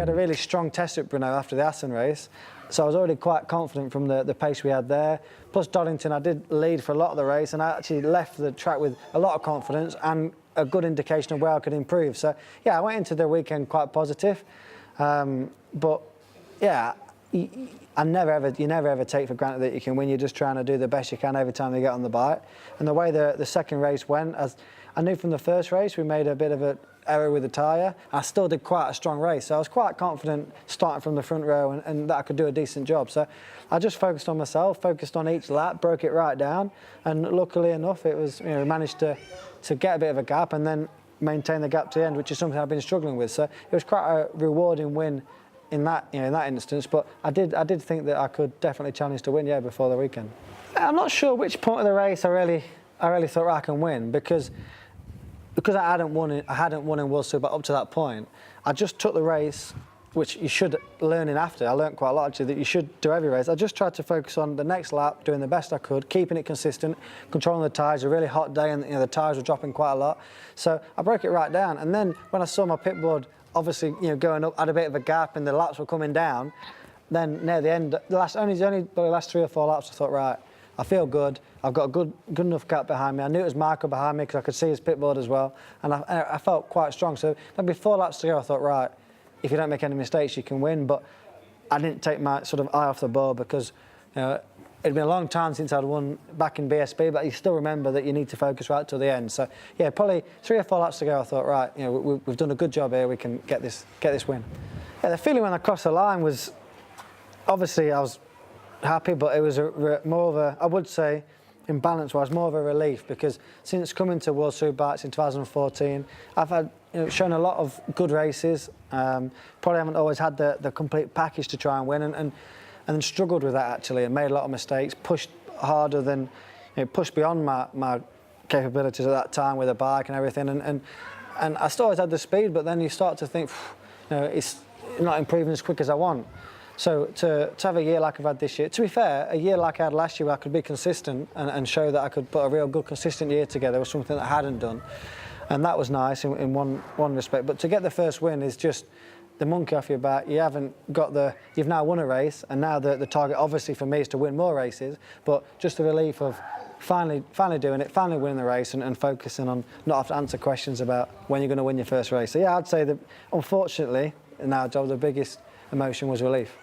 had a really strong test at Brno after the Assen race, so I was already quite confident from the pace we had there. Plus Donington, I did lead for a lot of the race, and I actually left the track with a lot of confidence and a good indication of where I could improve. So yeah, I went into the weekend quite positive, but yeah, you never ever take for granted that you can win. You're just trying to do the best you can every time you get on the bike. And the way the second race went, as I knew from the first race, we made a bit of an error with the tyre. I still did quite a strong race, so I was quite confident starting from the front row and that I could do a decent job. So I just focused on myself, focused on each lap, broke it right down, and luckily enough, it was, we managed to get a bit of a gap and then maintain the gap to the end, which is something I've been struggling with. So it was quite a rewarding win in that instance. But I did think that I could definitely challenge to win, yeah, before the weekend. I'm not sure which point of the race I really thought, right, I can win, because I hadn't won in WorldSBK up to that point. I just took the race, which you should learn in after. I learned quite a lot actually, that you should do every race. I just tried to focus on the next lap, doing the best I could, keeping it consistent, controlling the tyres. A really hot day, and the tyres were dropping quite a lot. So I broke it right down. And then when I saw my pit board, obviously going up, had a bit of a gap, and the laps were coming down. Then near the end, the last 3 or 4 laps, I thought, right, I feel good. I've got a good enough gap behind me. I knew it was Marco behind me because I could see his pit board as well, and I felt quite strong. So maybe 4 laps to go, I thought, right, if you don't make any mistakes, you can win. But I didn't take my sort of eye off the ball, because it'd been a long time since I'd won back in BSB, but you still remember that you need to focus right till the end. So yeah, probably 3 or 4 laps to go, I thought, right, we've done a good job here. We can get this win. Yeah, the feeling when I crossed the line was, obviously I was happy, but it was more of a, I would say, in balance-wise, more of a relief, because since coming to WorldSBK in 2014, I've had shown a lot of good races. Probably haven't always had the complete package to try and win, and struggled with that actually, and made a lot of mistakes. Pushed harder than, pushed beyond my capabilities at that time with a bike and everything, and I still always had the speed, but then you start to think, it's not improving as quick as I want. So to have a year like I've had this year, to be fair, a year like I had last year where I could be consistent and show that I could put a real good consistent year together was something that I hadn't done. And that was nice in one respect. But to get the first win is just the monkey off your back. You haven't got you've now won a race, and now the target obviously for me is to win more races, but just the relief of finally doing it, finally winning the race, and focusing on not have to answer questions about when you're going to win your first race. So yeah, I'd say that unfortunately in our job the biggest emotion was relief.